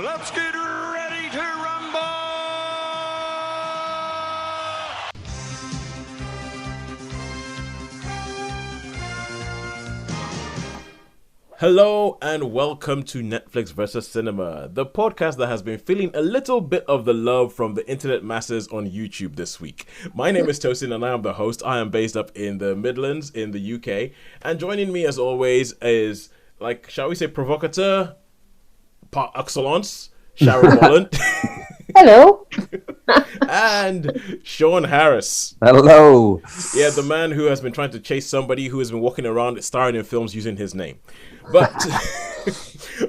Let's get ready to rumble! Hello and welcome to Netflix vs. Cinema, the podcast that has been feeling a little bit of the love from the internet masses on YouTube this week. My name is Tosin and I am the host. I am based up in the Midlands in the UK, and joining me as always is, like, shall we say, provocateur par excellence, Sharon Holland. Hello. And Shaun Harris. Hello. Yeah, the man who has been trying to chase somebody who has been walking around starring in films using his name. But,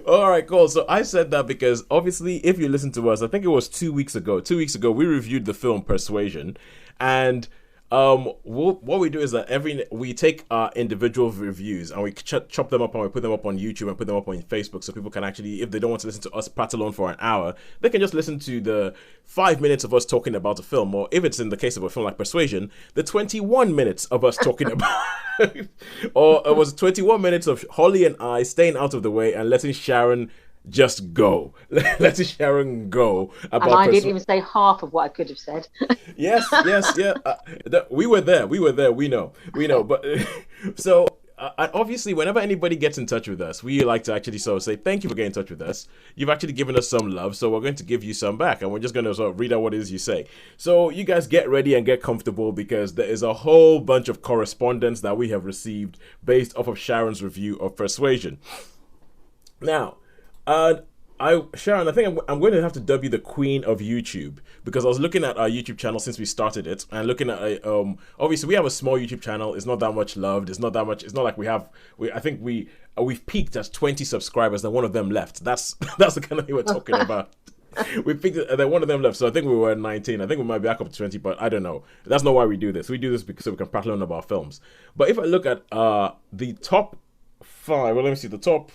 all right, cool. So I said that because obviously if you listen to us, I think it was 2 weeks ago, we reviewed the film Persuasion. And what we do is that we take our individual reviews and we chop them up and we put them up on YouTube and put them up on Facebook, so people can actually, if they don't want to listen to us prattle on for an hour, they can just listen to the 5 minutes of us talking about a film, or if it's in the case of a film like Persuasion, the 21 minutes of us talking about or it was 21 minutes of Holly and I staying out of the way and letting Sharon just go. Letting Sharon go. And I didn't even say half of what I could have said. Yes, yeah. We were there. We know. But so obviously, whenever anybody gets in touch with us, we like to actually sort of say thank you for getting in touch with us. You've actually given us some love, so we're going to give you some back, and we're just going to sort of read out what it is you say. So you guys get ready and get comfortable, because there is a whole bunch of correspondence that we have received based off of Sharon's review of Persuasion. Now, Sharon, I think I'm going to have to dub you the queen of YouTube, because I was looking at our YouTube channel since we started it, and looking at obviously we have a small YouTube channel. It's not that much loved. It's not that much. It's not like I think we've peaked as 20 subscribers, and one of them left. That's the kind of thing we're talking about. We peaked, and then one of them left. So I think we were at 19. I think we might be back up to 20, but I don't know. That's not why we do this. We do this because so we can prattle on about films. But if I look at the top 5, well, let me see the top.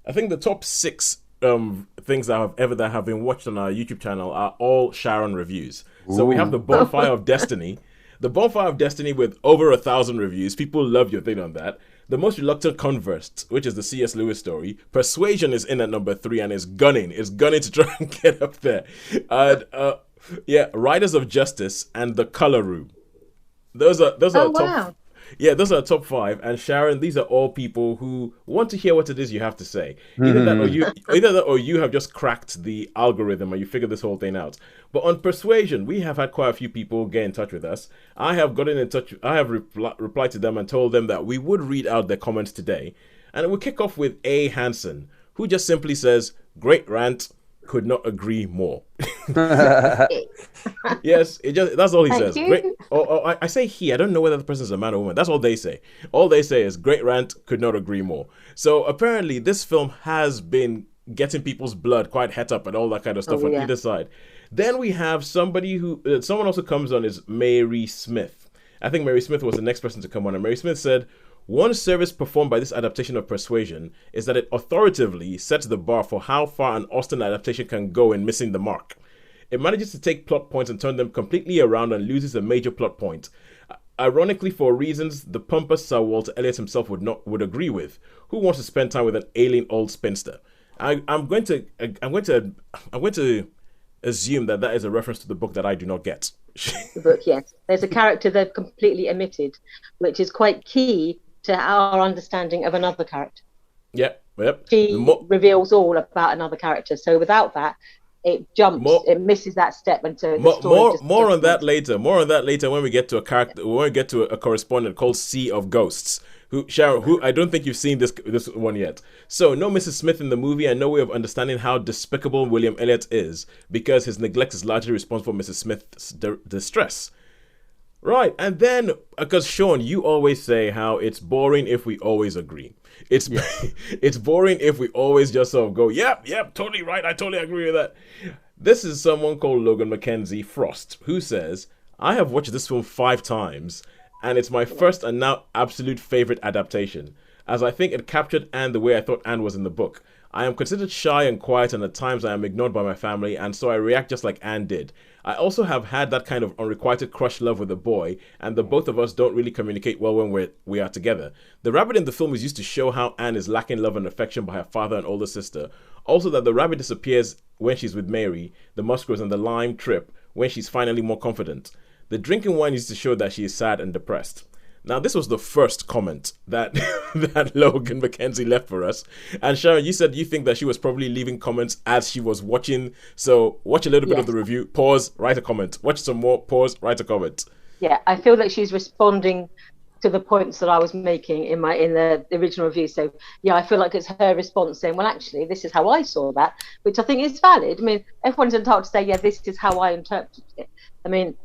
I think the top 6 things that have been watched on our YouTube channel are all Sharon reviews. Ooh. So we have the Bonfire of Destiny. The Bonfire of Destiny with over 1,000 reviews. People love your thing on that. The Most Reluctant Convert, which is the C.S. Lewis story. Persuasion is in at number 3 and is gunning. It's gunning to try and get up there. Riders of Justice and The Color Room. Those are top. Wow. Yeah, those are top 5. And Sharon, these are all people who want to hear what it is you have to say. Either that or you have just cracked the algorithm and you figured this whole thing out. But on Persuasion, we have had quite a few people get in touch with us. I have gotten in touch. I have replied to them and told them that we would read out their comments today. And we'll kick off with A. Hansen, who just simply says, "Great rant. Could not agree more." Yes, that's all he says. Great. I say he. I don't know whether the person is a man or woman. That's all they say. All they say is "great rant, could not agree more." So apparently, this film has been getting people's blood quite het up and all that kind of stuff on either side. Then we have somebody who someone also comes on is Mary Smith. I think Mary Smith was the next person to come on, and Mary Smith said, "One service performed by this adaptation of Persuasion is that it authoritatively sets the bar for how far an Austen adaptation can go in missing the mark. It manages to take plot points and turn them completely around and loses a major plot point. Ironically, for reasons the pompous Sir Walter Elliot himself would agree with. Who wants to spend time with an alien old spinster?" I'm going to assume that is a reference to the book that I do not get. The book, yes. There's a character they've completely omitted, which is quite key to our understanding of another character. Yep. She reveals all about another character. So without that, it jumps. It misses that step, and so more on that later. More on that later when we get to a character. When we get to a correspondent called Sea of Ghosts. Sharon, who I don't think you've seen this one yet. So no Mrs. Smith in the movie, and no way of understanding how despicable William Elliot is, because his neglect is largely responsible for Mrs. Smith's distress. Right, and then, because Shaun, you always say how it's boring if we always agree. It's boring if we always just sort of go, yep, totally right, I totally agree with that. This is someone called Logan Mackenzie Frost, who says, "I have watched this film 5 times, and it's my first and now absolute favorite adaptation, as I think it captured Anne the way I thought Anne was in the book. I am considered shy and quiet, and at times I am ignored by my family, and so I react just like Anne did. I also have had that kind of unrequited crush love with a boy, and the both of us don't really communicate well when we are together. The rabbit in the film is used to show how Anne is lacking love and affection by her father and older sister. Also that the rabbit disappears when she's with Mary, the Musgroves, and the lime trip when she's finally more confident. The drinking wine is to show that she is sad and depressed. Now, this was the first comment that that Logan Mackenzie left for us. And Sharon, you said you think that she was probably leaving comments as she was watching. So watch a little bit of the review, pause, write a comment. Watch some more, pause, write a comment. Yeah, I feel like she's responding to the points that I was making in the original review. So yeah, I feel like it's her response saying, well, actually, this is how I saw that, which I think is valid. I mean, everyone's entitled to say, yeah, this is how I interpreted it. I mean,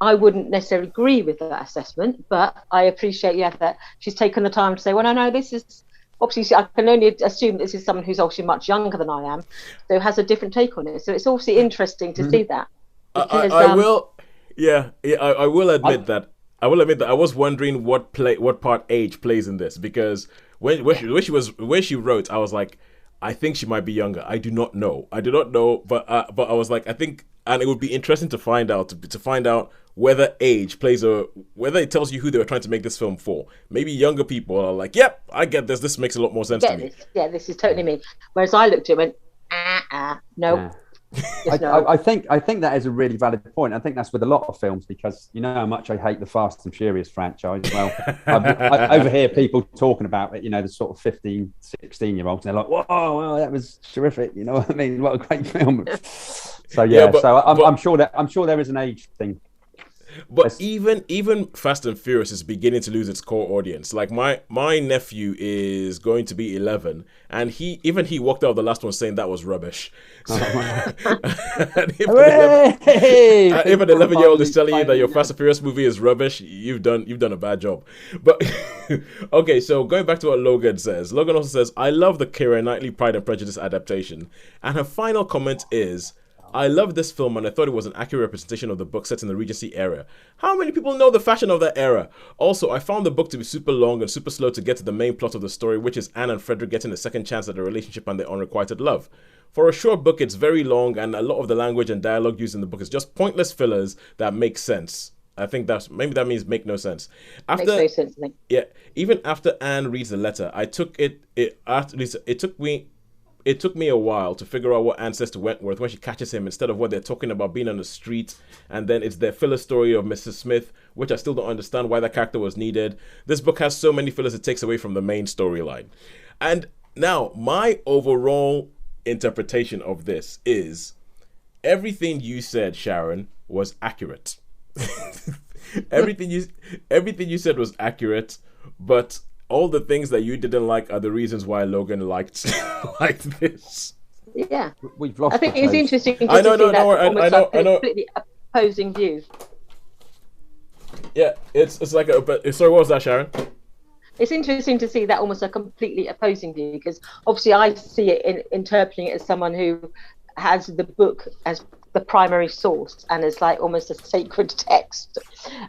I wouldn't necessarily agree with that assessment, but I appreciate, that she's taken the time to say, well, no, this is obviously, I can only assume this is someone who's obviously much younger than I am, so has a different take on it. So it's obviously interesting to see that. Because, I will admit that. I will admit that I was wondering what part age plays in this, because when she wrote, I was like, I think she might be younger. I do not know, but I was like, I think, and it would be interesting to find out whether age plays whether it tells you who they were trying to make this film for. Maybe younger people are like, yep, I get this. This makes a lot more sense to me. This is totally me. Whereas I looked at it and went, no. Yeah. I think that is a really valid point. I think that's with a lot of films, because you know how much I hate the Fast and Furious franchise. Well, I overhear people talking about it, the sort of 15, 16-year-olds, and they're like, whoa, that was terrific. You know what I mean? What a great film. So I'm sure there is an age thing. But even Fast and Furious is beginning to lose its core audience. Like my nephew is going to be 11, and he walked out of the last one saying that was rubbish. So, if an 11-year-old is telling you that your Fast and Furious movie is rubbish, you've done a bad job. But okay, so going back to what Logan says, Logan also says, I love the Keira Knightley Pride and Prejudice adaptation, and her final comment is, I love this film and I thought it was an accurate representation of the book set in the Regency era. How many people know the fashion of that era? Also, I found the book to be super long and super slow to get to the main plot of the story, which is Anne and Frederick getting a second chance at a relationship and their unrequited love. For a short book, it's very long, and a lot of the language and dialogue used in the book is just pointless fillers that make sense. I think that means make no sense. Makes no sense. Yeah, even after Anne reads the letter, it took me a while to figure out what Anne says to Wentworth when she catches him, instead of what they're talking about being on the street. And then it's their filler story of Mrs. Smith, which I still don't understand why that character was needed. This book has so many fillers it takes away from the main storyline. And now, my overall interpretation of this is everything you said, Sharon, was accurate. everything you said was accurate, but all the things that you didn't like are the reasons why Logan liked this. Yeah, we've lost. I think it's interesting. I know. Completely opposing views. Yeah, it's like sorry, what was that, Sharon? It's interesting to see that almost a completely opposing view, because obviously I see it interpreting it as someone who has the book as the primary source and it's like almost a sacred text.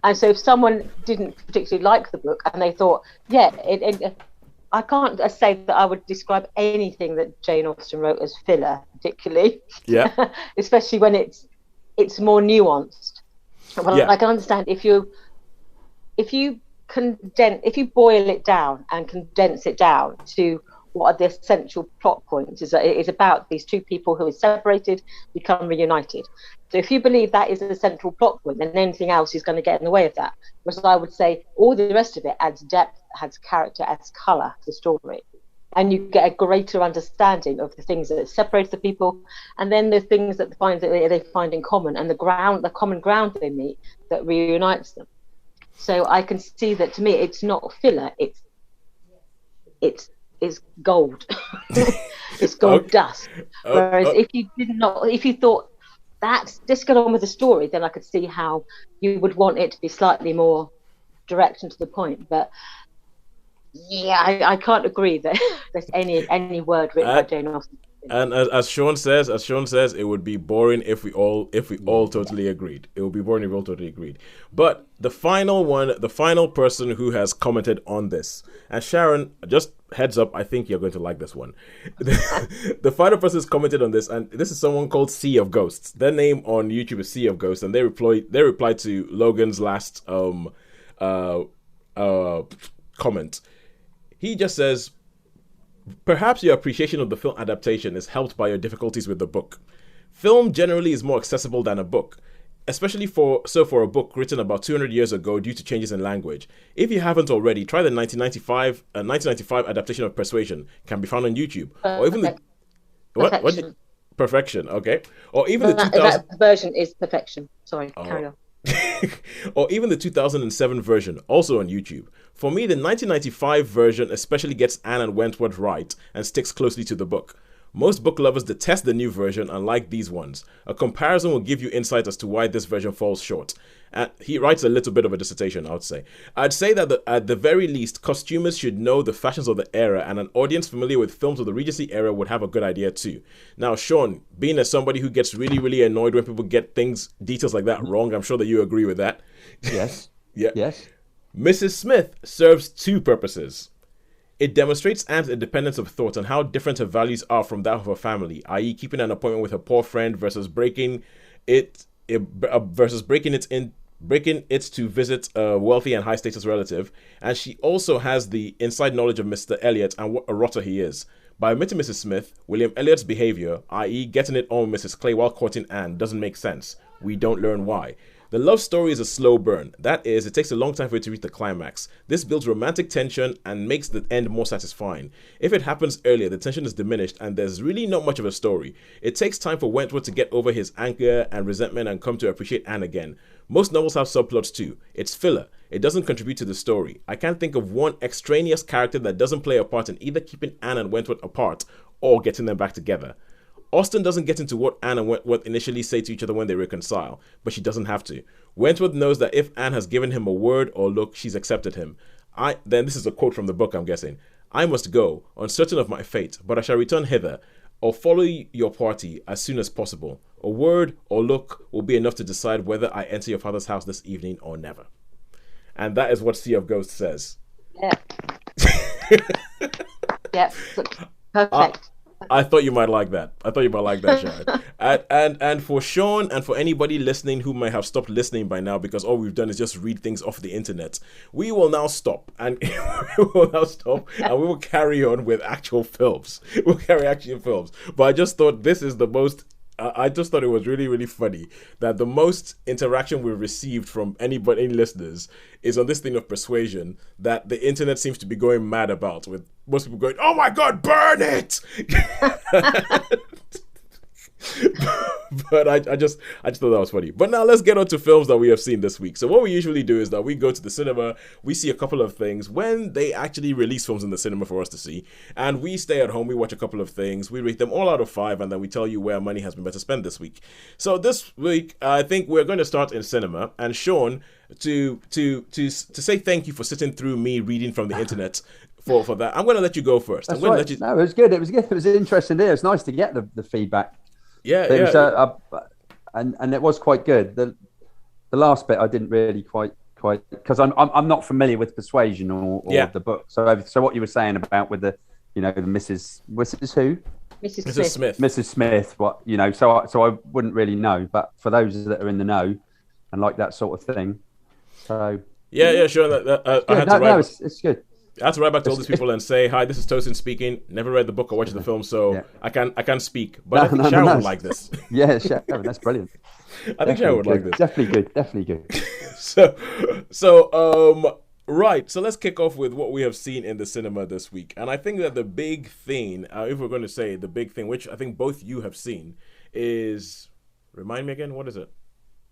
And so if someone didn't particularly like the book and they thought, I can't say that I would describe anything that Jane Austen wrote as filler particularly. Yeah. Especially when it's more nuanced. Well, yeah. I can understand if you boil it down and condense it down to what are the essential plot points, is that it is about these two people who are separated become reunited. So if you believe that is a central plot point, then anything else is going to get in the way of that. Whereas I would say all the rest of it adds depth, adds character, adds colour to the story. And you get a greater understanding of the things that separate the people, and then the things that they find in common, and the common ground they meet that reunites them. So I can see that, to me, it's not filler, it's gold. It's gold dust. Whereas if you thought that's just get on with the story, then I could see how you would want it to be slightly more direct and to the point. But yeah, I can't agree that there's any word written by Jane Austen. And as Shaun says, it would be boring if we all totally agreed. It would be boring if we all totally agreed. But the final person who has commented on this, and Sharon, just heads up, I think you're going to like this one. The final person has commented on this, and this is someone called Sea of Ghosts. Their name on YouTube is Sea of Ghosts, and they replied to Logan's last comment. He just says, perhaps your appreciation of the film adaptation is helped by your difficulties with the book. Film generally is more accessible than a book, especially for a book written about 200 years ago due to changes in language. If you haven't already, try the 1995 adaptation of Persuasion, can be found on YouTube. Or even the Perfection. Perfection, okay. Or even the 2000 that version is Perfection. Sorry, carry on. Or even the 2007 version, also on YouTube. For me, the 1995 version especially gets Anne and Wentworth right and sticks closely to the book. Most book lovers detest the new version and like these ones. A comparison will give you insight as to why this version falls short. He writes a little bit of a dissertation, I would say. I'd say that at the very least, costumers should know the fashions of the era, and an audience familiar with films of the Regency era would have a good idea too. Now, Shaun, being as somebody who gets really, really annoyed when people get details like that wrong, I'm sure that you agree with that. Yes. Yeah. Yes. Mrs. Smith serves two purposes. It demonstrates Anne's independence of thought and how different her values are from that of her family, i.e. keeping an appointment with her poor friend versus breaking it to visit a wealthy and high status relative. And she also has the inside knowledge of Mr. Elliot and what a rotter he is. By omitting Mrs. Smith, William Elliot's behavior, i.e. getting it on with Mrs. Clay while courting Anne, doesn't make sense. We don't learn why. The love story is a slow burn. That is, it takes a long time for it to reach the climax. This builds romantic tension and makes the end more satisfying. If it happens earlier, the tension is diminished and there's really not much of a story. It takes time for Wentworth to get over his anger and resentment and come to appreciate Anne again. Most novels have subplots too. It's filler. It doesn't contribute to the story. I can't think of one extraneous character that doesn't play a part in either keeping Anne and Wentworth apart or getting them back together. Austen doesn't get into what Anne and Wentworth initially say to each other when they reconcile, but she doesn't have to. Wentworth knows that if Anne has given him a word or look, she's accepted him. Then this is a quote from the book, I'm guessing. I must go, uncertain of my fate, but I shall return hither, or follow your party as soon as possible. A word or look will be enough to decide whether I enter your father's house this evening or never. And that is what Sea of Ghosts says. Yeah. Yeah. Perfect. I thought you might like that. Sharon. And for Shaun and for anybody listening who may have stopped listening by now because all we've done is just read things off the internet, we will now stop and we will carry on with actual films. But I just thought this is the most. I just thought it was really, really funny that the most interaction we've received from any listeners is on this thing of Persuasion that the internet seems to be going mad about, with most people going, "Oh my God, burn it!" But I just thought that was funny. But now let's get on to films that we have seen this week. So what we usually do is that we go to the cinema, we see a couple of things when they actually release films in the cinema for us to see, and we stay at home, we watch a couple of things, we rate them all out of 5, and then we tell you where money has been better spent this week. So this week, I think we're going to start in cinema, and Shaun, to say thank you for sitting through me reading from the internet for that, I'm going to let you go first. That's right. No, it was good. It was interesting there. It's nice to get the feedback. Yeah, it was, and it was quite good. The last bit I didn't really quite because I'm not familiar with Persuasion or the book. So what you were saying about with the the Mrs. who? Mrs. Smith. What so I wouldn't really know, but for those that are in the know and like that sort of thing. So yeah, sure. It's good. I have to write back to all these people and say, "Hi, this is Tosin speaking. Never read the book or watched the film, so I can't speak." But I think Sharon would like this. Yeah, Sharon, that's brilliant. I think Sharon would like this. Definitely good. Right. So let's kick off with what we have seen in the cinema this week, and I think that the big thing, if we're going to say the big thing, which I think both you have seen, is remind me again. What is it?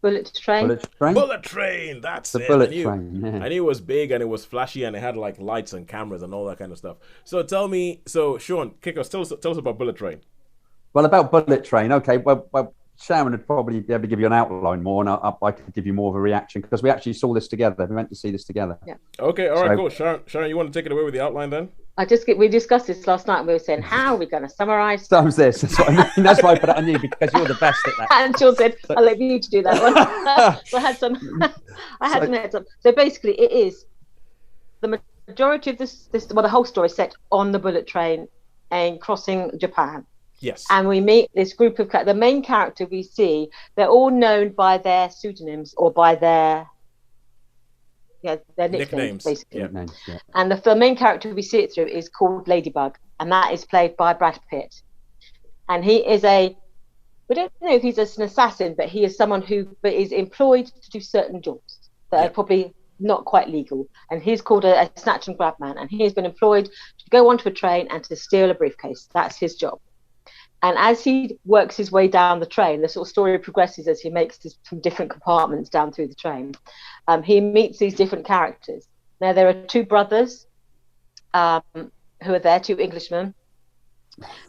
Bullet Train. That's it. Bullet Train. Yeah. I knew it was big and it was flashy and it had like lights and cameras and all that kind of stuff. So tell me, Shaun, kick us. Tell us about Bullet Train. Well, about Bullet Train. Okay. Well, Sharon would probably be able to give you an outline more, and I could give you more of a reaction because we actually saw this together. We went to see this together. Yeah. Okay, all right, cool. Sharon, you want to take it away with the outline then? We discussed this last night. And we were saying, how are we going to summarise? Sums this. That's what I mean. That's why I put it on you because you're the best at that. And Sean said, "I'll let you to do that one." So I had some heads up. So basically, it is the majority of this. The whole story is set on the bullet train and crossing Japan. Yes. And we meet this group of the main character we see. They're all known by their pseudonyms or by their nicknames, basically. Yeah. And the main character we see it through is called Ladybug, and that is played by Brad Pitt. And he is we don't know if he's an assassin, but he is someone who is employed to do certain jobs that are probably not quite legal. And he's called a snatch and grab man, and he has been employed to go onto a train and to steal a briefcase. That's his job. And as he works his way down the train, the sort of story progresses as he makes some different compartments down through the train. He meets these different characters. Now, there are two brothers who are there, two Englishmen,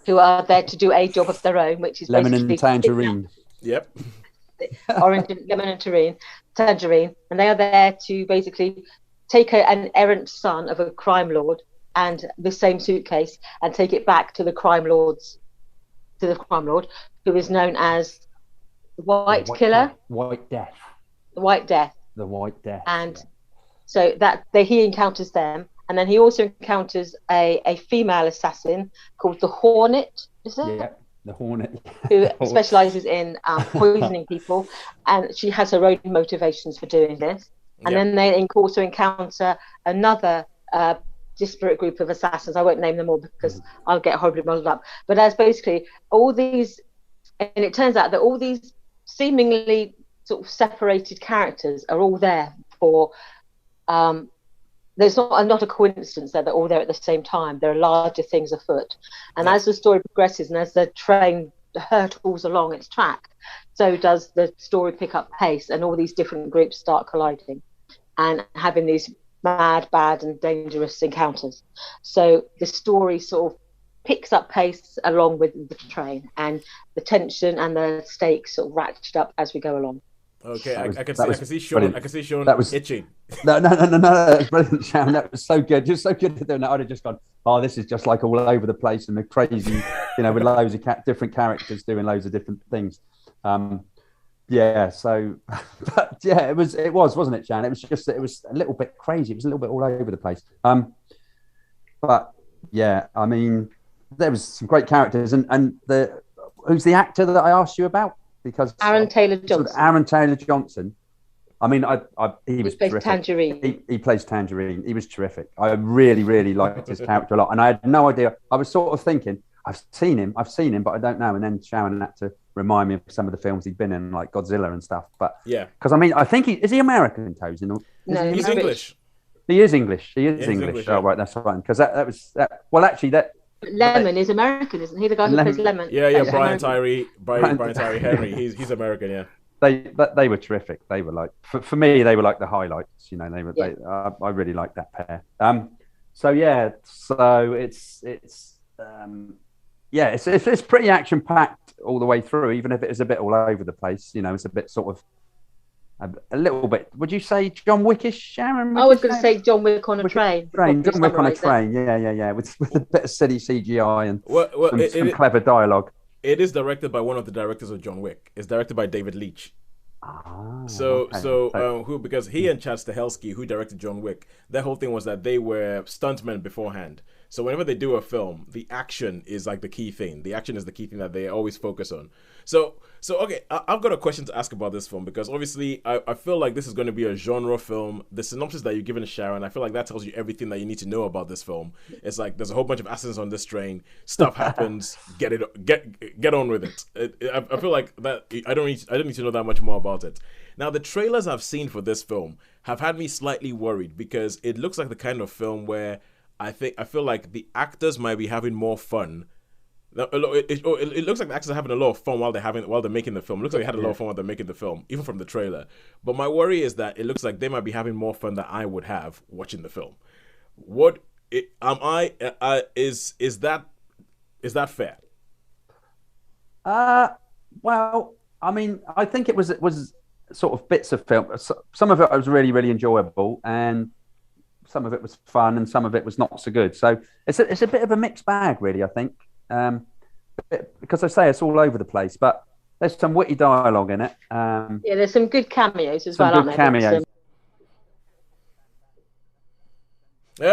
who are there to do a job of their own, which is lemon and tangerine. Yep. Orange and lemon and tangerine. And they are there to basically take an errant son of a crime lord and the same suitcase and take it back to the crime lord, who is known as the White Killer. White Death. The White Death. The White Death. And so he encounters them. And then he also encounters a female assassin called the Hornet, is it? Yeah, the Hornet. Who specialises in poisoning people. And she has her own motivations for doing this. And then they also encounter another disparate group of assassins. I won't name them all because I'll get horribly muddled up. But as basically all these, and it turns out that all these seemingly sort of separated characters are all there for, there's not a coincidence that they're all there at the same time. There are larger things afoot. And as the story progresses and as the train hurtles along its track, so does the story pick up pace, and all these different groups start colliding and having these mad, bad and dangerous encounters. So the story sort of picks up pace along with the train, and the tension and the stakes sort of ratchet up as we go along. Okay, I can see Sean itching. No, that's brilliant, Sharon. That was so good. Just so good at doing that. I'd have just gone, oh, this is just like all over the place and the crazy, with loads of different characters doing loads of different things. So, but yeah, it was, wasn't it, Sharon? It was a little bit crazy. It was a little bit all over the place. But yeah, I mean, there was some great characters, and who's the actor that I asked you about? Because Aaron Taylor Johnson. I mean, he was terrific. Tangerine. He plays Tangerine. He was terrific. I really, really liked his character a lot, and I had no idea. I was sort of thinking, I've seen him, but I don't know. And then Sharon had to remind me of some of the films he'd been in, like Godzilla and stuff. But yeah, because I mean, I think is he American, Tosin? No, he's English. He is English. He is English. Oh, right, that's right. Because that was that. Well, actually, that. Lemon is American, isn't he? The guy who plays Lemon. Yeah. Brian Tyree Henry. He's American. Yeah. They were terrific. They were like for me, they were like the highlights. They were. Yeah. I really liked that pair. It's pretty action packed all the way through, even if it is a bit all over the place. It's a bit sort of a little bit. Would you say John Wickish, Sharon? I was going to say John Wick on a train. John Wick on a train. Yeah. With a bit of silly CGI and some clever dialogue. It is directed by one of the directors of John Wick. It's directed by David Leitch. Because he and Chad Stahelski, who directed John Wick, their whole thing was that they were stuntmen beforehand. So whenever they do a film, the action is like the key thing. The action is the key thing that they always focus on. So okay, I've got a question to ask about this film, because obviously I feel like this is going to be a genre film. The synopsis that you've given to Sharon, I feel like that tells you everything that you need to know about this film. It's like there's a whole bunch of assassins on this train. Stuff happens. Get on with it. I feel like that. I don't need to know that much more about it. Now, the trailers I've seen for this film have had me slightly worried, because it looks like the kind of film where I feel like the actors might be having more fun. It looks like the actors are having a lot of fun while they're making the film. It looks like they had a lot of fun while they're making the film, even from the trailer. But my worry is that it looks like they might be having more fun than I would have watching the film. Is that fair? Well, I mean, I think it was sort of bits of film. Some of it was really, really enjoyable, and some of it was fun, and some of it was not so good. So it's a bit of a mixed bag, really. I think because I say it's all over the place, but there's some witty dialogue in it. Yeah, there's some good cameos as some well. good cameos. Don't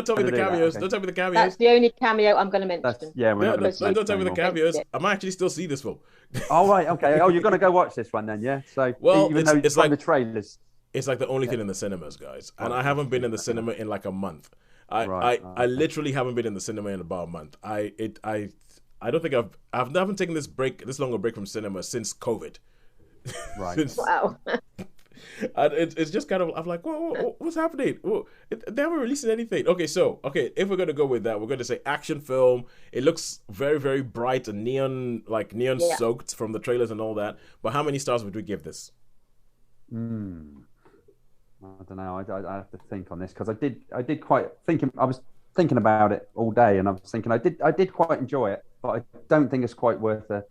tell me the cameos. Don't tell me the cameos. That's the only cameo I'm going to mention. Don't tell me the cameos. I might actually still see this film. All right, okay. Oh, you're going to go watch this one then, yeah? So, well, even though it's like the trailers. It's like the only thing in the cinemas, guys. And I haven't been in the cinema in like a month. I literally haven't been in the cinema in about a month. I don't think I haven't taken this long a break from cinema since COVID. Right. Wow. It's just kind of, I'm like, whoa, what's happening? Whoa, they haven't released anything. Okay, if we're gonna go with that, we're gonna say action film. It looks very, very bright and neon soaked from the trailers and all that. But how many stars would we give this? I don't know. I have to think on this because I did quite thinking. I was thinking about it all day, and I was thinking I did quite enjoy it, but I don't think it's quite worth a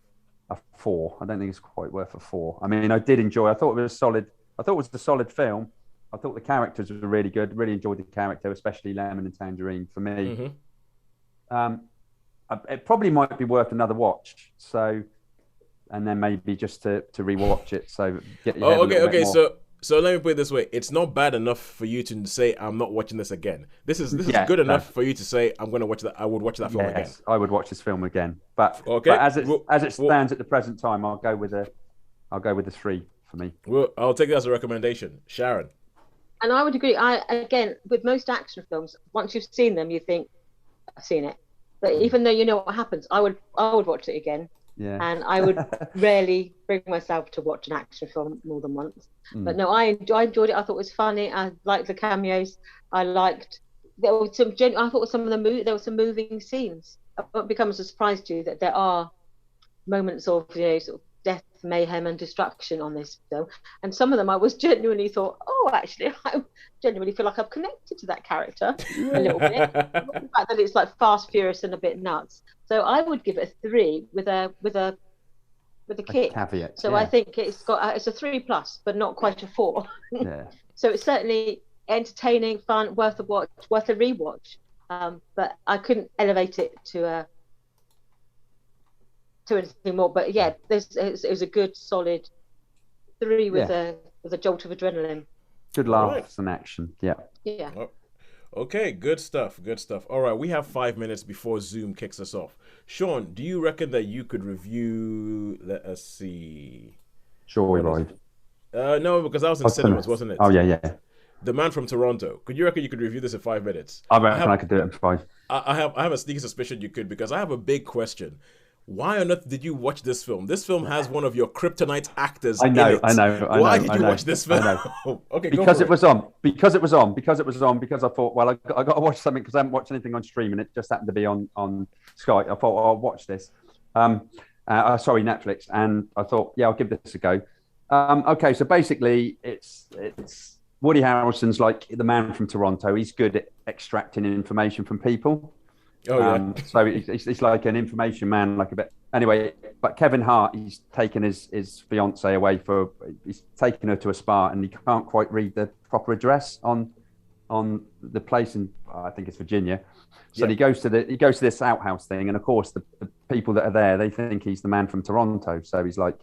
4. I don't think it's quite worth a 4. I mean, I did enjoy. I thought it was solid. I thought it was a solid film. I thought the characters were really good. Really enjoyed the character, especially Lemon and Tangerine for me. It probably might be worth another watch. So, and then maybe just to rewatch it. So get your head a little bit more. So let me put it this way: it's not bad enough for you to say I'm not watching this again. This is good enough for you to say I'm going to watch that. I would watch that film again. I would watch this film again. But as it stands at the present time, I'll go with a 3 for me. Well, I'll take that as a recommendation, Sharon. And I would agree. Again, with most action films, once you've seen them, you think I've seen it. But even though you know what happens, I would watch it again. Yeah. And I would rarely bring myself to watch an action film more than once. But no, I enjoyed it. I thought it was funny. I liked the cameos. I thought some of there were some moving scenes. It won't become a surprise to you that there are moments of sort of death, mayhem, and destruction on this film. And some of them I was genuinely thought, actually, I genuinely feel like I've connected to that character a little bit. The fact that it's like fast, furious, and a bit nuts. So I would give it a 3 with a kick. Caveat, so I think it's a 3+, but not quite a 4. Yeah. So it's certainly entertaining, fun, worth a watch, worth a rewatch. But I couldn't elevate it to anything more. But yeah, it was a good solid 3 with a jolt of adrenaline. Good laughs and action. Yeah. Yeah. Okay, good stuff. All right, we have 5 minutes before Zoom kicks us off. Sean, do you reckon that you could review, let us see. Joyride. No, because that was in cinemas, wasn't it? Oh, yeah. The Man from Toronto. Could you reckon you could review this in 5 minutes? I reckon I could do it in 5. I have a sneaky suspicion you could, because I have a big question. Why on earth did you watch this film? This film has one of your kryptonite actors in it. I know. Why did you watch this film? Okay, because it was on. Because I thought, well, I got to watch something because I haven't watched anything on stream, and it just happened to be on Sky. I thought, I'll watch this. Netflix, and I thought, I'll give this a go. Okay, so basically, it's Woody Harrelson's like the Man from Toronto. He's good at extracting information from people. So he's like an information man, like a bit. Anyway, but Kevin Hart, he's taken his fiance away he's taken her to a spa, and he can't quite read the proper address on the place in, I think it's Virginia. So he goes to this outhouse thing, and of course the people that are there, they think he's the Man from Toronto. So he's like,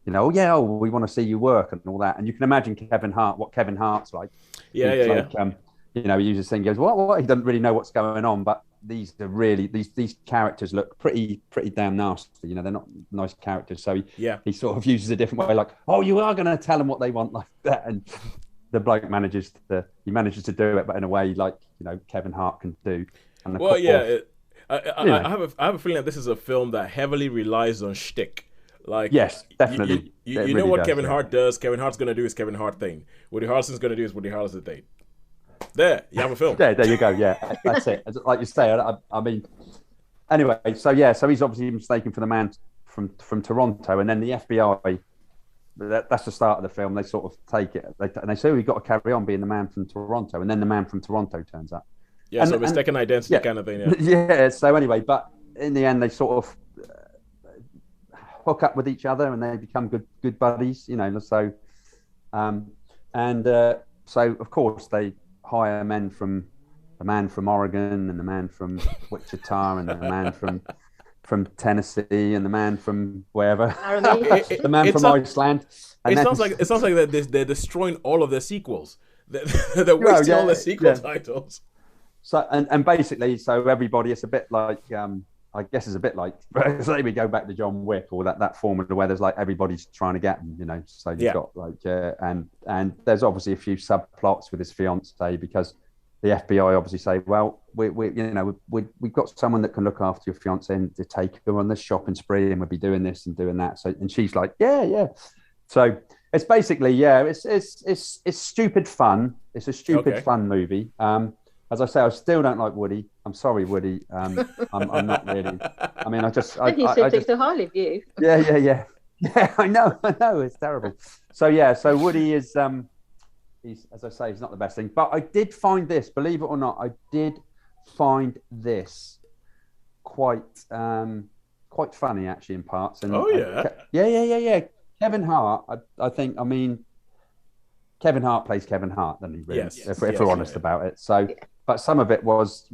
we want to see you work and all that. And you can imagine what Kevin Hart's like. He uses thing, goes, what? He doesn't really know what's going on, but these are really these characters look pretty damn nasty. They're not nice characters. So he sort of uses a different way, like, you are going to tell them what they want, like that. And the bloke manages to do it, but in a way like Kevin Hart can do. And I have a feeling that this is a film that heavily relies on shtick. Like, yes, definitely. You know really what Kevin Hart does. Kevin Hart's going to do his Kevin Hart thing. Woody Harrelson's going to do his Woody Harrelson thing. There, you have a film. Yeah, there you go. Yeah, that's it. Like you say, I mean, anyway. So he's obviously mistaken for the Man from Toronto, and then the FBI. That's the start of the film. They sort of take it, and they say we've got to carry on being the Man from Toronto, and then the Man from Toronto turns up. Yeah, so mistaken identity kind of thing. Yeah. So anyway, but in the end, they sort of hook up with each other, and they become good buddies. So so of course they hire the man from Oregon, and the man from Wichita, and the man from Tennessee, and the man from wherever, the man from Iceland. And it sounds like they're destroying all of their sequels. They're wasting all their sequel titles. So and basically, so everybody, it's a bit like I guess it's a bit like, say we go back to John Wick, or that formula where there's like everybody's trying to get them, So you've got like and there's obviously a few subplots with his fiance, because the FBI obviously say, well, we've got someone that can look after your fiance and to take her on this shopping spree, and we'll be doing this and doing that. So, and she's like, yeah. So it's basically, it's stupid fun. It's a stupid fun movie. As I say, I still don't like Woody. I'm sorry, Woody. I'm not really. I mean, I just think so highly of you. Yeah. I know. It's terrible. So Woody is he's, as I say, he's not the best thing. But I did find this, believe it or not, quite funny actually in parts. And yeah. Kevin Hart. I think. I mean, Kevin Hart plays Kevin Hart, doesn't he? Really? Yes. If we're honest about it. So. But some of it was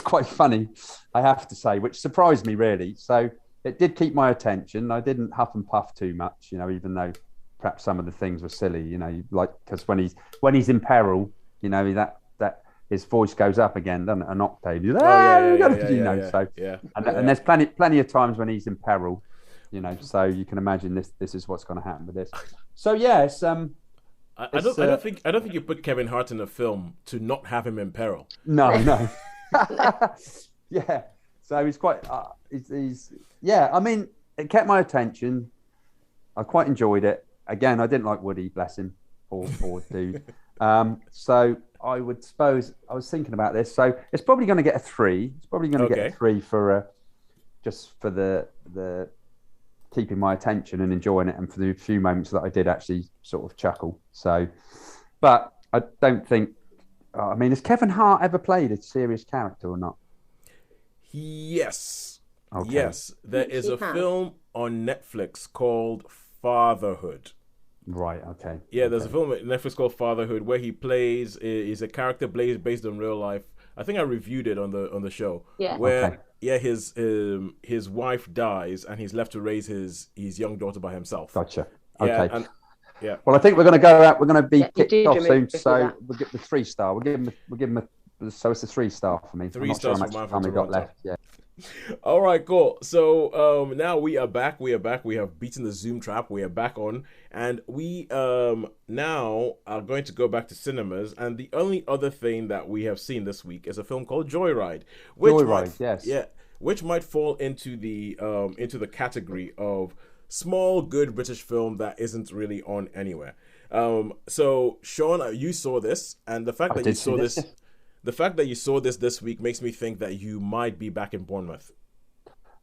quite funny, I have to say, which surprised me really. So it did keep my attention. I didn't huff and puff too much, even though perhaps some of the things were silly, like because when he's in peril, that his voice goes up again, doesn't it? An octave. And there's plenty of times when he's in peril, So you can imagine this is what's going to happen with this. So yes. I don't think you put Kevin Hart in a film to not have him in peril. No. Yeah. So he's quite. I mean, it kept my attention. I quite enjoyed it. Again, I didn't like Woody, bless him, poor dude. So I would suppose I was thinking about this. So it's probably going to get a 3. It's probably going to get a 3 for just for the keeping my attention and enjoying it, and for the few moments that I did actually sort of chuckle. So, but I don't think. I mean, has Kevin Hart ever played a serious character or not? Yes. Okay. Yes, there is a film on Netflix called Fatherhood. Right. Okay. Yeah, there's a film on Netflix called Fatherhood where he plays is a character based on real life. I think I reviewed it on the show. Yeah. Where his wife dies and he's left to raise his young daughter by himself. Gotcha. Okay. Yeah. Well, I think we're going to go out. We're going to be kicked off soon, so we'll get the 3-star. We'll give him so it's a 3-star for me. 3 stars for mine. We got left. Yeah. All right, cool. So now we are back. We have beaten the Zoom trap. We are back on, and we now are going to go back to cinemas. And the only other thing that we have seen this week is a film called Joyride. Which might fall into the category of small, good British film that isn't really on anywhere. So Shaun, you saw this, and the fact that you saw this. The fact that you saw this week makes me think that you might be back in Bournemouth.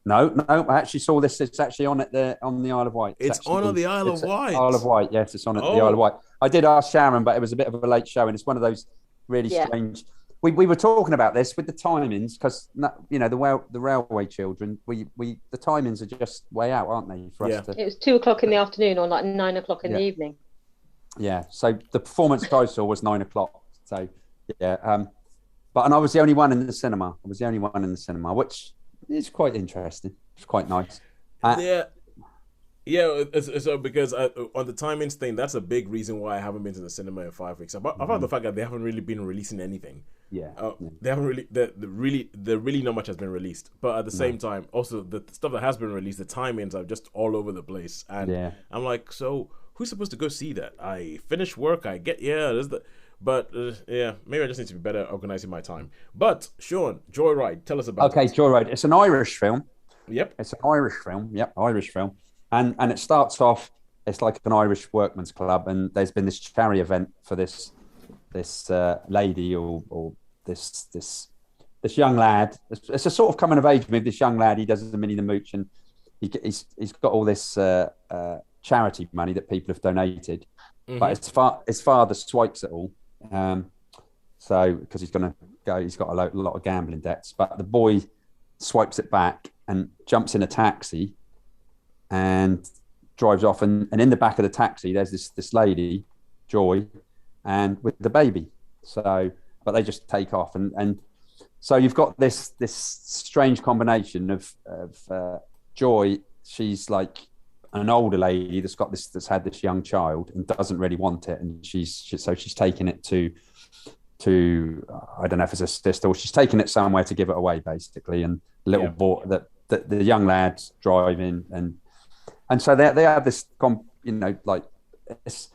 No, I actually saw this. It's actually on the Isle of Wight. It's on the Isle of Wight. Isle of Wight, yes, it's on at the Isle of Wight. I did ask Sharon, but it was a bit of a late show, and it's one of those really strange. We were talking about this with the timings, because the railway children. The timings are just way out, aren't they? For us to... It was 2:00 in the afternoon, or like 9:00 in the evening. Yeah. So the performance that I saw was 9:00. So yeah. And I was the only one in the cinema. Which is quite interesting. It's quite nice. So because on the timings thing, that's a big reason why I haven't been to the cinema in 5 weeks. Apart from the fact that they haven't really been releasing anything. They haven't really. Really not much has been released. But at the same time, also the stuff that has been released, the timings are just all over the place. And I'm like, so who's supposed to go see that? I finish work. I get But maybe I just need to be better organizing my time. But Shaun, Joyride, tell us about it. Okay, Joyride. It's an Irish film. Yep. It's an Irish film. Yep, Irish film. And it starts off, it's like an Irish workman's club, and there's been this charity event for this lady or this young lad. It's a sort of coming of age with this young lad. He does a mini the mooch, and he's got all this charity money that people have donated. Mm-hmm. But his father swipes it all. So because he's got a lot of gambling debts, but the boy swipes it back and jumps in a taxi and drives off. And in the back of the taxi, there's this lady, Joy, and with the baby. So, but they just take off, and so you've got this strange combination of Joy. She's like an older lady that's had this young child and doesn't really want it, and she's taking it to I don't know if it's a sister or she's taking it somewhere to give it away, basically. And the little boy that the young lad's driving, and so they have this, like it's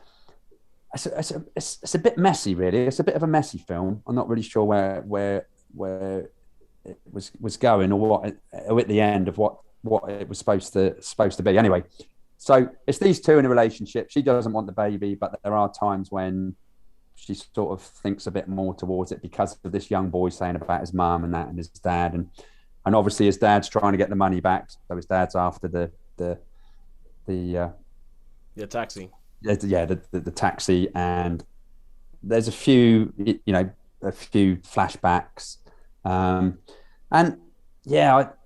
a bit messy, really. It's a bit of a messy film. I'm not really sure where it was going, or at the end of what it was supposed to be. Anyway, so it's these two in a relationship. She doesn't want the baby, but there are times when she sort of thinks a bit more towards it because of this young boy saying about his mum and that, and his dad, and obviously his dad's trying to get the money back. So his dad's after the taxi. The taxi, and there's a few flashbacks,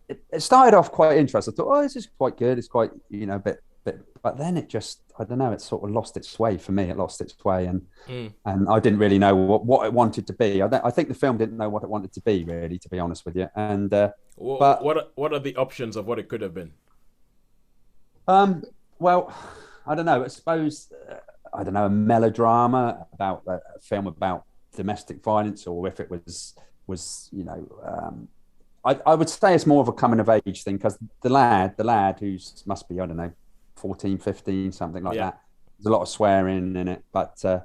it started off quite interesting. I thought, this is quite good. It's quite, a bit, but then it just, I don't know, it sort of lost its way for me. It lost its way, and I didn't really know what it wanted to be. I think the film didn't know what it wanted to be, really, to be honest with you. And but what are the options of what it could have been? Well, I don't know. I suppose a melodrama about a film about domestic violence, or if it was I would say it's more of a coming of age thing, because the lad who's must be, I don't know, 14, 15, something like that. There's a lot of swearing in it, but so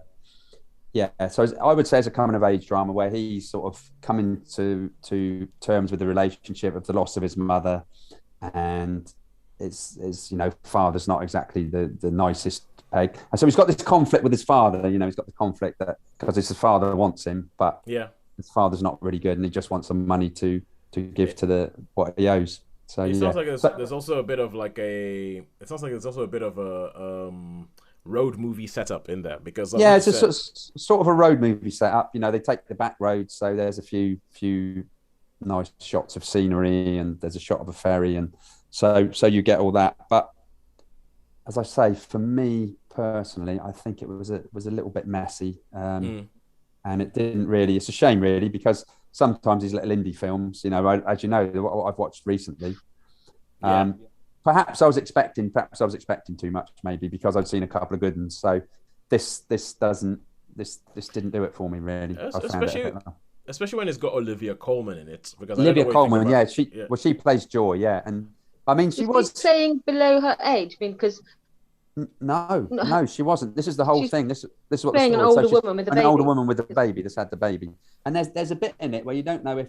I would say it's a coming of age drama where he's sort of coming to terms with the relationship of the loss of his mother, and his father's not exactly the nicest egg, and so he's got this conflict with his father. He's got the conflict that because his father wants him, but his father's not really good, and he just wants some money to give to what he owes. So it sounds like there's also a bit of a road movie setup in there, because it's a sort of a road movie setup. They take the back roads, so there's a few nice shots of scenery, and there's a shot of a ferry, and so you get all that. But as I say, for me personally, I think it was a little bit messy, and it didn't really. It's a shame, really, because sometimes these little indie films, as you know, what I've watched recently, perhaps I was expecting too much, maybe, because I've seen a couple of good ones. So this didn't do it for me, really. Especially when it's got Olivia Colman in it, because Olivia Colman, she plays Joy, and I mean, she was saying below her age, because. No, she wasn't. This is the whole thing. This is what playing the story. An older woman with a baby that's had the baby, and there's a bit in it where you don't know if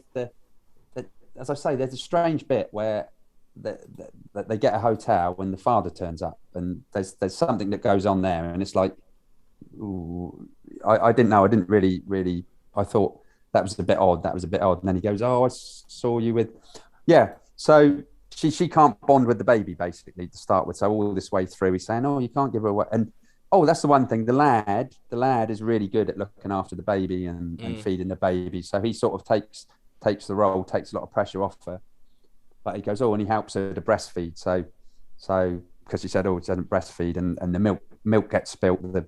as I say, there's a strange bit where they get a hotel when the father turns up, and there's something that goes on there, and it's like, I didn't know. I didn't really. I thought that was a bit odd. And then he goes, "Oh, I saw you with," So. She can't bond with the baby, basically, to start with. So all this way through, he's saying, "Oh, you can't give her away." And that's the one thing. The lad is really good at looking after the baby and feeding the baby. So he sort of takes the role, takes a lot of pressure off her. But he goes, and he helps her to breastfeed. So because she said, she doesn't breastfeed, and the milk gets spilt, the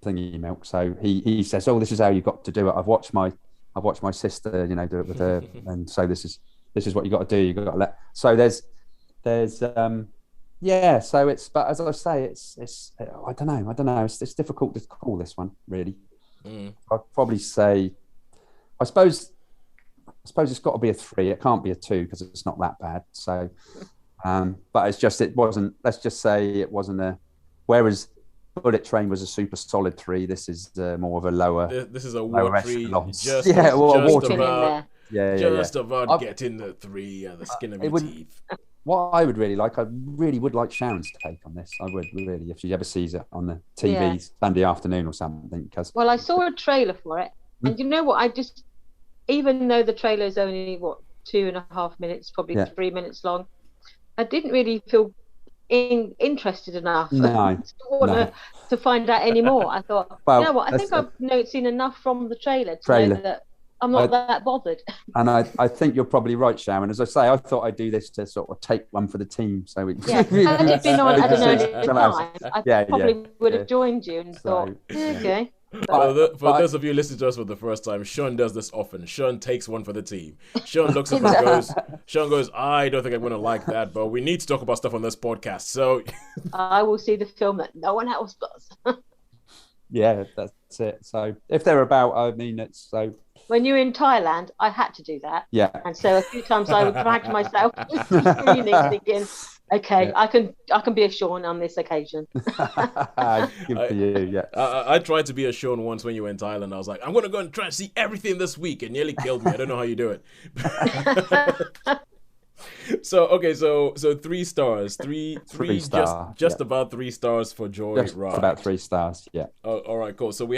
thingy milk. So he says, "Oh, this is how you've got to do it. I've watched my sister, do it with her, and so this is what you got to do. You got to let." So there's so it's, but as I say, it's I don't know. It's difficult to call this one, really. I'd probably say, I suppose it's got to be a 3. It can't be a 2 because it's not that bad. So, but it wasn't. Let's just say it wasn't a. Whereas Bullet Train was a super solid 3. This is more of a lower. This is a war 3. Just about. Just about getting the 3 the skin of your teeth. What I would really like, I really would like Sharon's take on this. I would really, if she ever sees it on the TV Sunday afternoon or something. Because I saw a trailer for it, and you know what? Even though the trailer is only 2.5 minutes, probably 3 minutes long, I didn't really feel interested enough to find out any more. I thought, you know what? I think I've seen enough from the trailer to know that I'm not that bothered. And I think you're probably right, Sharon. As I say, I thought I'd do this to sort of take one for the team. So had it been on at an earlier time, I probably would have joined you and thought, okay. For those of you listening to us for the first time, Shaun does this often. Shaun takes one for the team. Shaun looks up and goes, I don't think I'm going to like that, but we need to talk about stuff on this podcast. So I will see the film that no one else does. Yeah, that's it. So if they're about, I mean, it's so. When you're in Thailand, I had to do that. Yeah. And so a few times I would drag myself screening, thinking, okay, I can be a Shaun on this occasion. Good for you, yeah. I tried to be a Shaun once when you were in Thailand. I was like, I'm going to go and try and see everything this week. It nearly killed me. I don't know how you do it. So 3 stars, three stars, just about 3 stars for Joyride. About 3 stars, yeah. All right, cool. So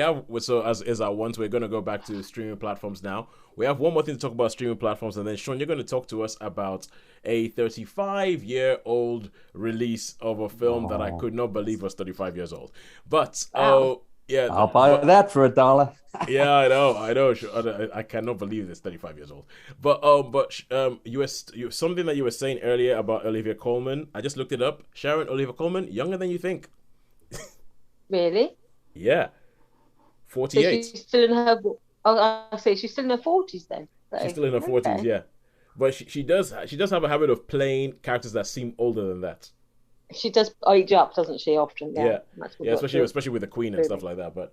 as is our ones, we're going to go back to streaming platforms now. We have one more thing to talk about streaming platforms, and then Shaun, you're going to talk to us about a 35-year-old release of a film that I could not believe was 35 years old. But yeah, I'll buy that for $1. Yeah, I know. I cannot believe it's 35 years old. But you something that you were saying earlier about Olivia Colman. I just looked it up. Sharon, Olivia Colman, younger than you think. Really? Yeah, 48. So she's still in her. I say she's still in her 40s then. So, she's still in her 40s, yeah. But she does have a habit of playing characters that seem older than that. She does age up, doesn't she? Often, yeah. Especially with the Queen and stuff like that. But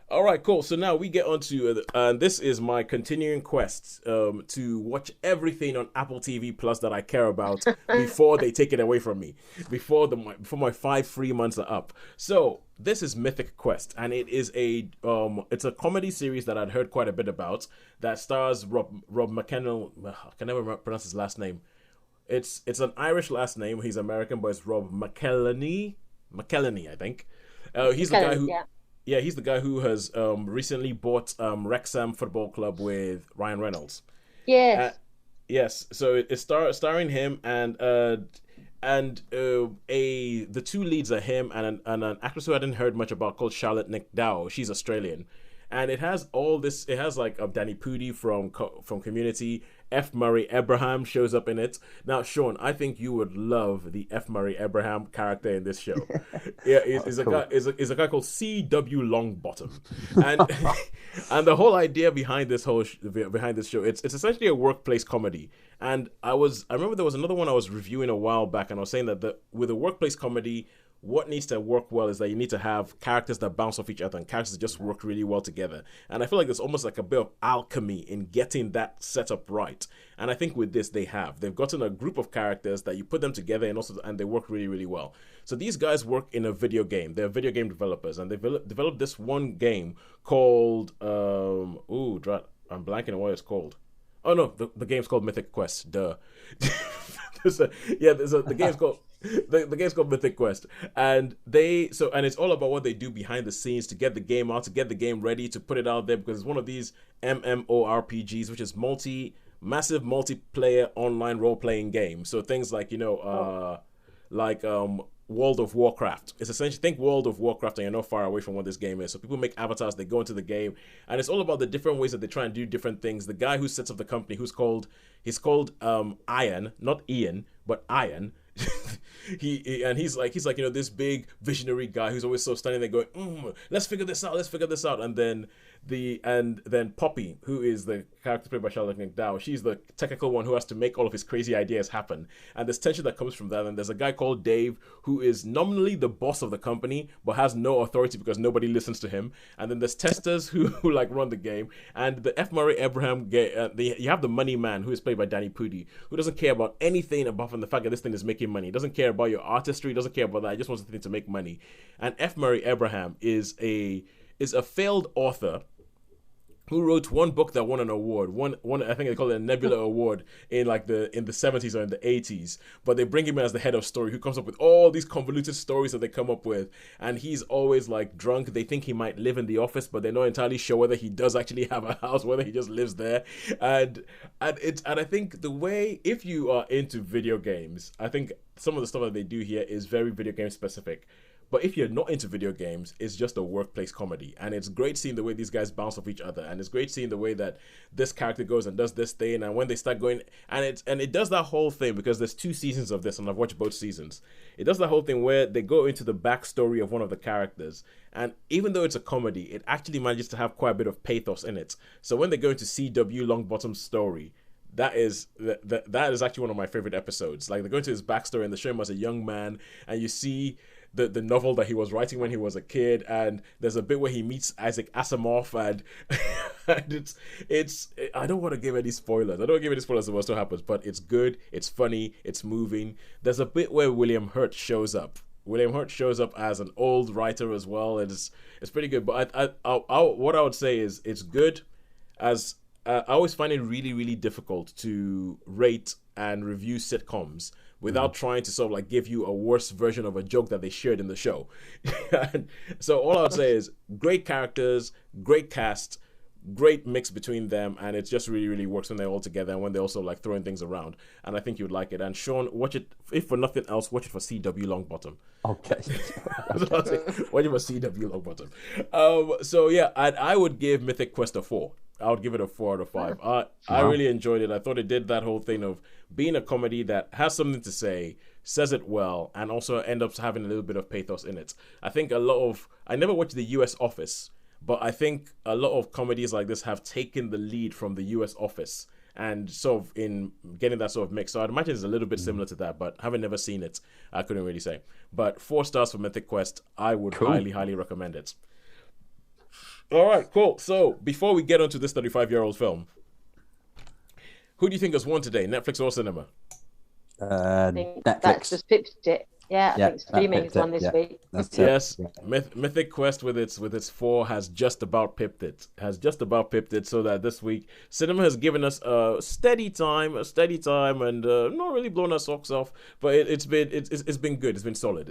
all right, cool. So now we get on to, and this is my continuing quest to watch everything on Apple TV Plus that I care about before they take it away from me, before my 5 free months are up. So this is Mythic Quest, and it is it's a comedy series that I'd heard quite a bit about that stars Rob McKennell. I can never pronounce his last name. It's an Irish last name. He's American, but it's Rob McElhenney, I think. He's the guy who. Yeah, he's the guy who has recently bought Wrexham Football Club with Ryan Reynolds. Yes. Yes. So it's starring him and the 2 leads are him and an actress who I hadn't heard much about called Charlotte McDowell. She's Australian. And it has all this. It has like Danny Pudi from Community. F. Murray Abraham shows up in it. Now, Shaun, I think you would love the F. Murray Abraham character in this show. Yeah, is a guy called C.W. Longbottom, and the whole idea behind this show, it's essentially a workplace comedy. And I remember there was another one I was reviewing a while back, and I was saying that with a workplace comedy, what needs to work well is that you need to have characters that bounce off each other and characters that just work really well together. And I feel like there's almost like a bit of alchemy in getting that set up right. And I think with this, they've gotten a group of characters that you put them together and they work really, really well. So these guys work in a video game. They're video game developers, and they've developed this one game called, I'm blanking on what it's called. Oh no, the game's called Mythic Quest. Duh. The game's called the game's called Mythic Quest, and it's all about what they do behind the scenes to get the game out, to get the game ready, to put it out there, because it's one of these MMORPGs, which is massive multiplayer online role-playing game. So things like World of Warcraft. It's essentially, think World of Warcraft and you're not far away from what this game is. So people make avatars, they go into the game, and it's all about the different ways that they try and do different things. The guy who sets up the company, he's called Iron, not Ian, but Iron. He's like this big visionary guy who's always so standing there going, let's figure this out. And then Poppy, who is the character played by Charlotte McDowell, she's the technical one who has to make all of his crazy ideas happen. And there's tension that comes from that. And there's a guy called Dave who is nominally the boss of the company but has no authority because nobody listens to him. And then there's testers who like run the game. And the F. Murray Abraham, you have the money man who is played by Danny Pudi, who doesn't care about anything apart from the fact that this thing is making money. He doesn't care about your artistry, he doesn't care about that. He just wants the thing to make money. And F. Murray Abraham is a failed author who wrote one book that won an award. One I think they call it a Nebula Award in the 70s or in the 80s. But they bring him in as the head of story, who comes up with all these convoluted stories that they come up with. And he's always like drunk. They think he might live in the office, but they're not entirely sure whether he does actually have a house, whether he just lives there. And I think the way, if you are into video games, I think some of the stuff that they do here is very video game specific. But if you're not into video games, it's just a workplace comedy. And it's great seeing the way these guys bounce off each other. And it's great seeing the way that this character goes and does this thing. And when they start going, and it does that whole thing, because there's 2 seasons of this and I've watched both seasons. It does that whole thing where they go into the backstory of one of the characters. And even though it's a comedy, it actually manages to have quite a bit of pathos in it. So when they go into C.W. Longbottom's story, that is actually one of my favorite episodes. Like, they go into his backstory and they show him as a young man, and you see the novel that he was writing when he was a kid, and there's a bit where he meets Isaac Asimov, and, and it's I don't want to give any spoilers. I don't give any spoilers of what happens, but it's good, it's funny, it's moving. There's a bit where William Hurt shows up. William Hurt shows up as an old writer as well, and it's pretty good. But what I would say is it's good. As I always find it really, really difficult to rate and review sitcoms without trying to sort of like give you a worse version of a joke that they shared in the show. And so all I would say is great characters, great cast, great mix between them, and it just really, really works when they're all together and when they're also like throwing things around. And I think you'd like it. And Sean, watch it, if for nothing else, watch it for C.W. Longbottom. Okay. Watch it for C.W. Longbottom. So yeah, I would give Mythic Quest a 4. I would give it a 4 out of 5. I really enjoyed it. I thought it did that whole thing of being a comedy that has something to say, says it well, and also ends up having a little bit of pathos in it. I think I never watched the US Office, but I think a lot of comedies like this have taken the lead from the US Office and sort of in getting that sort of mix. So I'd imagine it's a little bit similar to that, but having never seen it, I couldn't really say. But 4 stars for Mythic Quest. I would highly, highly recommend it. All right, cool. So before we get onto this 35-year-old film, who do you think has won today, Netflix or cinema? I think Netflix. that's just pipped it. Yeah, I think streaming has won this week. Yes, Mythic Quest with its 4 has just about pipped it. So that this week cinema has given us a steady time, and not really blown our socks off, but it's been good. It's been solid.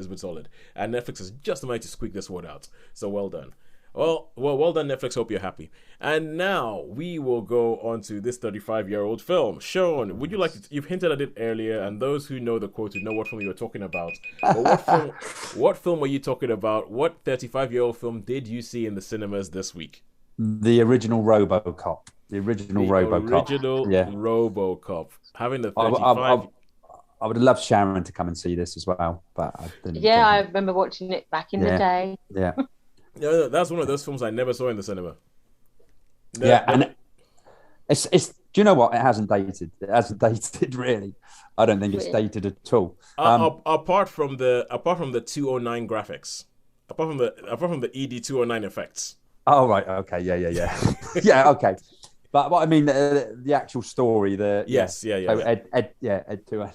And Netflix has just managed to squeak this one out. So well done. Well done, Netflix. Hope you're happy. And now we will go on to this 35-year-old film. Sean, would you like to? You've hinted at it earlier, and those who know the quote would know what film you were talking about. But what film were you talking about? What 35-year-old film did you see in the cinemas this week? The original RoboCop. RoboCop. Having the 35. I would have loved Sharon to come and see this as well, but I didn't. Yeah, I remember watching it back in the day. Yeah. No, that's one of those films I never saw in the cinema. And it's. Do you know what? It hasn't dated. It hasn't dated really. I don't think it's dated at all. Apart from the 209 graphics, apart from the ED 209 effects. Oh right, okay, yeah, yeah, okay. But what I mean, the actual story, Ed 2.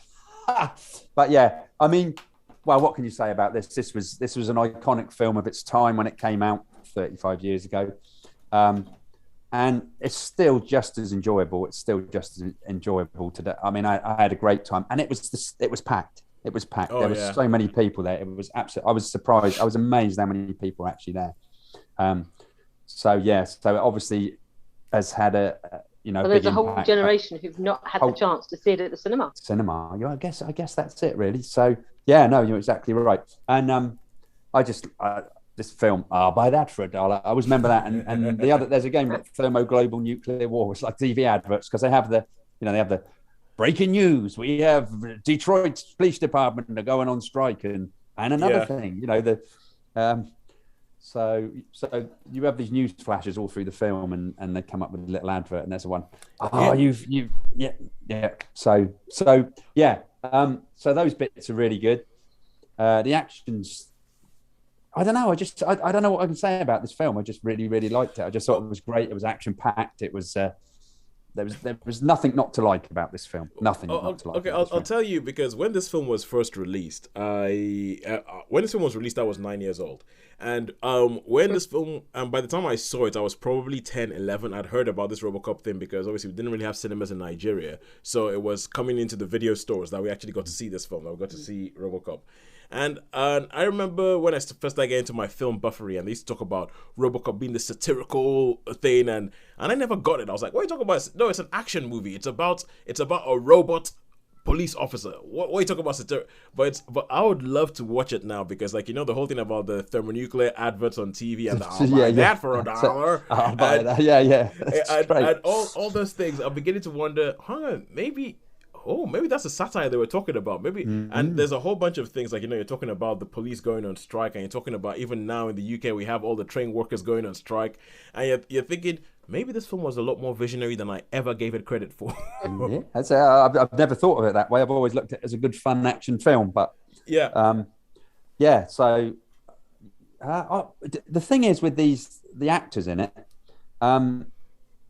But yeah, I mean. Well, what can you say about this? This was an iconic film of its time when it came out 35 years ago, and it's still just as enjoyable. It's still just as enjoyable today. I mean, I had a great time, and it was packed. It was packed. There were so many people there. It was absolutely. I was surprised. I was amazed how many people were actually there. So it obviously has had a. Well, there's a whole generation who've not had the chance to see it at the cinema. Yeah, I guess that's it really. So yeah, no, you're exactly right. And this film, I'll buy that for $1. I always remember that. And the other, there's a game like Thermoglobal Nuclear War. It's like TV adverts because they have the breaking news. We have Detroit Police Department are going on strike and another thing. So you have these news flashes all through the film, and they come up with a little advert, and there's one. So those bits are really good. The actions, I don't know. I don't know what I can say about this film. I just really, really liked it. I just thought it was great. It was action packed. It was. There was nothing not to like about this film. Nothing not to like. Okay, I'll tell you, because when this film was first released, I was 9 years old, and when this film, by the time I saw it, I was probably 10, 11. I'd heard about this RoboCop thing because obviously we didn't really have cinemas in Nigeria, so it was coming into the video stores that we actually got to see this film. That we got to see RoboCop. And I remember when I first started getting into my film buffery, and they used to talk about RoboCop being the satirical thing, and I never got it. I was like, what are you talking about? No, it's an action movie. It's about a robot police officer. What are you talking about? But I would love to watch it now because, like, the whole thing about the thermonuclear adverts on TV and I'll buy that for $1. I'll buy that. Yeah. And all those things. I'm beginning to wonder, maybe that's a satire they were talking about. Maybe, and there's a whole bunch of things like, you're talking about the police going on strike, and you're talking about even now in the UK we have all the train workers going on strike, and you're thinking maybe this film was a lot more visionary than I ever gave it credit for. I've never thought of it that way. I've always looked at it as a good fun action film, but So the thing is with the actors in it.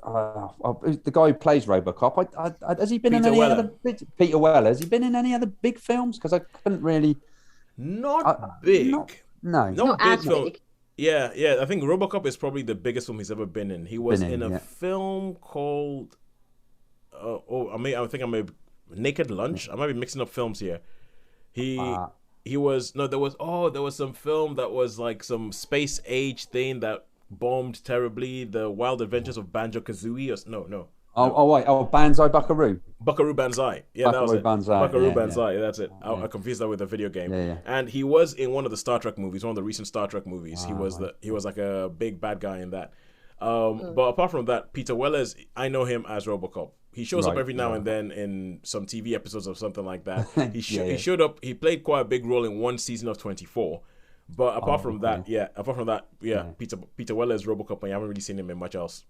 The guy who plays RoboCop, has he been in any other? Peter Weller, has he been in any other big films? Because I couldn't really. Not big. Not big as film. big. Yeah. I think RoboCop is probably the biggest film he's ever been in. He was in a film called. I think I may Naked Lunch. I might be mixing up films here. He was there was some film that was like some space age thing that bombed terribly. The Wild Adventures of Banjo-Kazooie, Banzai Buckaroo. Buckaroo Banzai. Yeah, that was it. Buckaroo Banzai. Yeah, that's it. I confused that with a video game. Yeah. And he was in one of the Star Trek movies, one of the recent Star Trek movies. He was like a big bad guy in that. But apart from that, Peter Weller's, I know him as RoboCop. He shows up every now and then in some TV episodes or something like that. He showed up. He played quite a big role in one season of 24. But apart from that, Peter Weller's RoboCop, and you haven't really seen him in much else.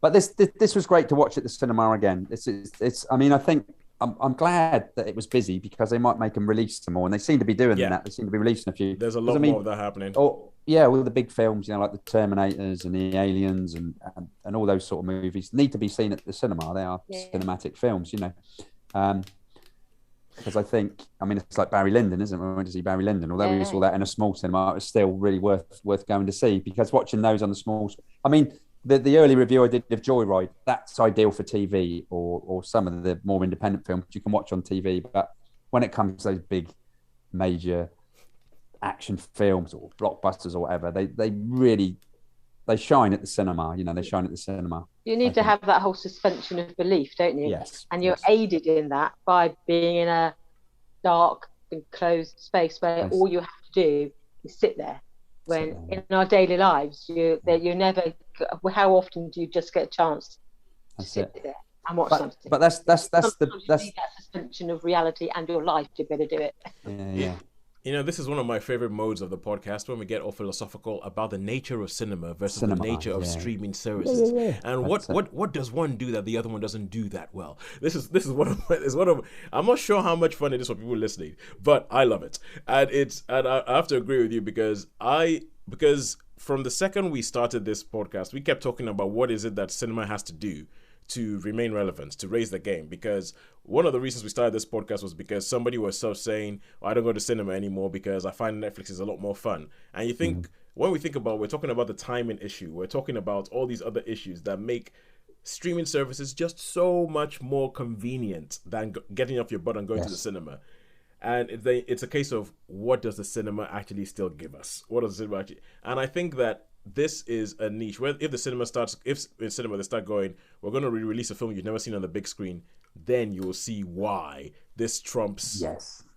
But this was great to watch at the cinema again. It's. I mean, I think I'm glad that it was busy because they might make them release some more, and they seem to be doing that. They seem to be releasing a few. There's a lot more of that happening. All the big films, like the Terminators and the Aliens and all those sort of movies need to be seen at the cinema. They are cinematic films, Because I think, it's like Barry Lyndon, isn't it? We went to see Barry Lyndon. Although we saw that in a small cinema, it was still really worth going to see because watching those on the small. The early review I did of Joyride, that's ideal for TV or some of the more independent films you can watch on TV. But when it comes to those big, major action films or blockbusters or whatever, they shine at the cinema. They shine at the cinema. You need to have that whole suspension of belief, don't you? Yes. And you're aided in that by being in a dark, enclosed space where all you have to do is sit there. When in our daily lives, you never. How often do you just get a chance to sit there and watch something? But that's you need that suspension of reality and your life to be able to do it. Yeah. This is one of my favorite modes of the podcast when we get all philosophical about the nature of cinema versus the nature of streaming services. And what does one do that the other one doesn't do that well? This is one of I'm not sure how much fun it is for people listening, but I love it. And I have to agree with you because from the second we started this podcast, we kept talking about what is it that cinema has to do to remain relevant, to raise the game. Because one of the reasons we started this podcast was because somebody was saying, I don't go to cinema anymore because I find Netflix is a lot more fun. And you think, when we think about, we're talking about the timing issue, we're talking about all these other issues that make streaming services just so much more convenient than getting off your butt and going to the cinema. And it's a case of, what does the cinema actually still give us? What does the cinema actually... And I think that this is a niche where if in cinema they start going, we're going to release a film you've never seen on the big screen, then you will see why this trumps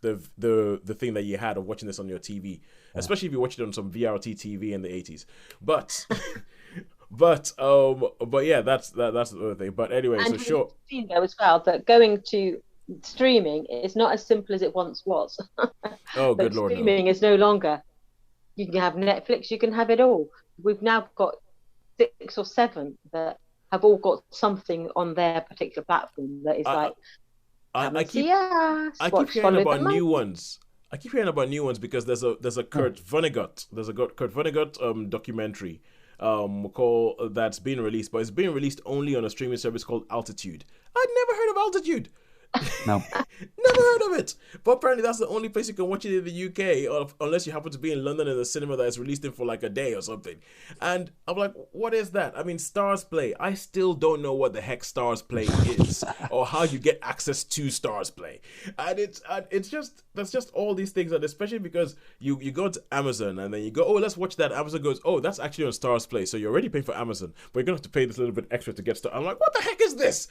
the thing that you had of watching this on your TV, especially if you watch it on some VRT TV in the 80s. But yeah, that's the other thing. But anyway, and so sure. Seen though as well that going to streaming is not as simple as it once was. Oh, good Lord! Streaming is no longer. You can have Netflix. You can have it all. We've now got 6 or 7 that have all got something on their particular platform that is I keep hearing about new ones. I keep hearing about new ones because there's a Kurt Vonnegut documentary called that's being released, but it's being released only on a streaming service called Altitude. I'd never heard of Altitude. No. Never heard of it. But apparently that's the only place you can watch it in the UK, unless you happen to be in London in a cinema that is released in for like a day or something. And I'm like, what is that? I mean, Stars Play. I still don't know what the heck Stars Play is or how you get access to Stars Play. And it's just all these things, and especially because you go to Amazon and then you go, oh, let's watch that. Amazon goes, oh, that's actually on Stars Play. So you're already paying for Amazon, but you're gonna have to pay this little bit extra to get Stars. I'm like, what the heck is this?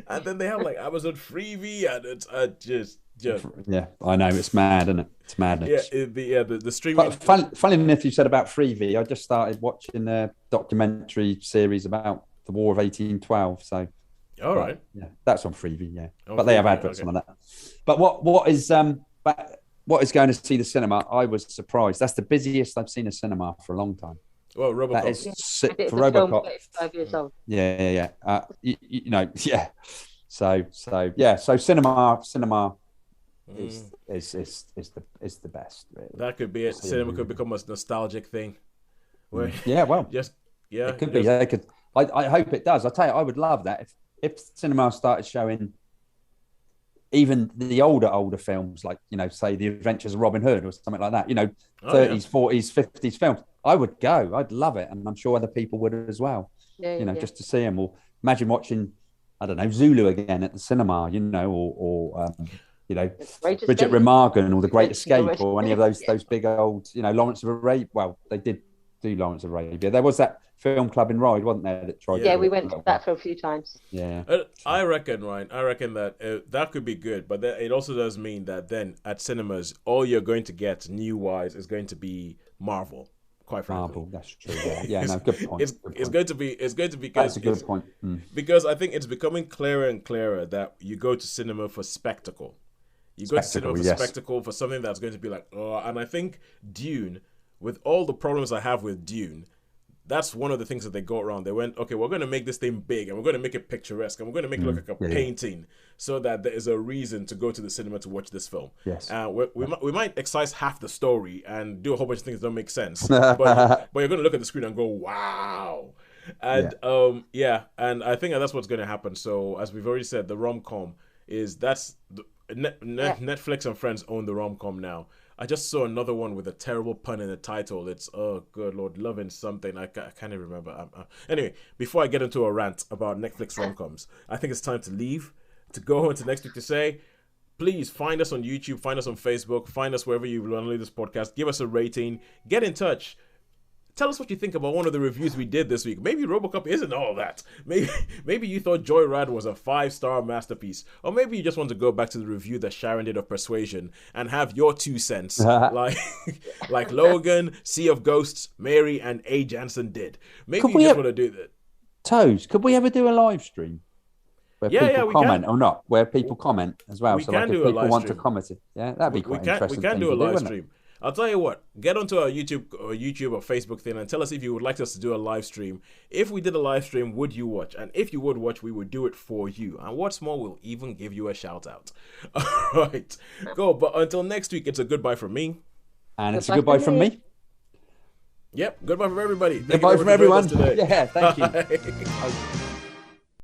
And then they have like Amazon Freevee, and it's just. Yeah, I know, it's mad, isn't it? It's madness. Yeah, the streaming. Funny enough, you said about Freevee. I just started watching a documentary series about the War of 1812. So, all right, yeah, that's on Freevee. Yeah, on but they have Freevee, adverts okay. on that. But what is going to see the cinema? I was surprised. That's the busiest I've seen a cinema for a long time. Well, RoboCop. That is It's for a film RoboCop. 35 years old. Yeah. You know, yeah. So cinema is the best. Really. That could be it. Cinema could become a nostalgic thing. Where it could be. They could. I hope it does. I tell you, I would love that if cinema started showing even the older films, like, you know, say The Adventures of Robin Hood or something like that. You know, 30s, 40s, 50s films. I would go. I'd love it, and I'm sure other people would as well. Just to see them. Or imagine watching, I don't know, Zulu again at the cinema. You know, or you know, Bridget Remagen or The Great Escape or any of those big old, you know, Lawrence of Arabia. Well, they did do Lawrence of Arabia. There was that film club in Ryde, wasn't there? That tried. Yeah, we went to that for a few times. Yeah, I reckon, Ryan. I reckon that that could be good, but it also does mean that then at cinemas, all you're going to get new-wise is going to be Marvel. Quite frankly, Marvel. That's true. Yeah, no, good point. It's going to be. That's a good point. Because I think it's becoming clearer and clearer that you go to cinema for spectacle. You go to cinema for spectacle, for something that's going to be like, oh, and I think Dune, with all the problems I have with Dune, that's one of the things that they got around. They went, okay, we're going to make this thing big, and we're going to make it picturesque, and we're going to make it look like a painting, so that there is a reason to go to the cinema to watch this film. Yes. We might excise half the story and do a whole bunch of things that don't make sense, but you're going to look at the screen and go, wow. And and I think that's what's going to happen. So as we've already said, the rom-com Netflix and Friends own the rom-com now. I just saw another one with a terrible pun in the title. It's, oh, good Lord, Loving something. I can't even remember. Anyway, before I get into a rant about Netflix rom-coms, I think it's time to leave, to go into next week to say, please find us on YouTube, find us on Facebook, find us wherever you learn this podcast. Give us a rating. Get in touch. Tell us what you think about one of the reviews we did this week. Maybe RoboCop isn't all that. Maybe you thought Joyride was a 5-star masterpiece. Or maybe you just want to go back to the review that Sharon did of Persuasion and have your 2 cents. like Logan, Sea of Ghosts, Mary, and A. Jansen did. Maybe you just want to do that. Toes, could we ever do a live stream? Where people comment can. or not? Where people comment as well. We so can like do if a people live want stream. to comment it. Yeah, that'd be quite interesting. We can do a live stream. It? I'll tell you what, get onto our YouTube or Facebook thing and tell us if you would like us to do a live stream. If we did a live stream, would you watch? And if you would watch, we would do it for you. And what's more, we'll even give you a shout out. All right, go. But until next week, it's a goodbye from me. And it's a goodbye from me. Yep, goodbye from everybody. Goodbye from everyone. Today. Yeah, thank you.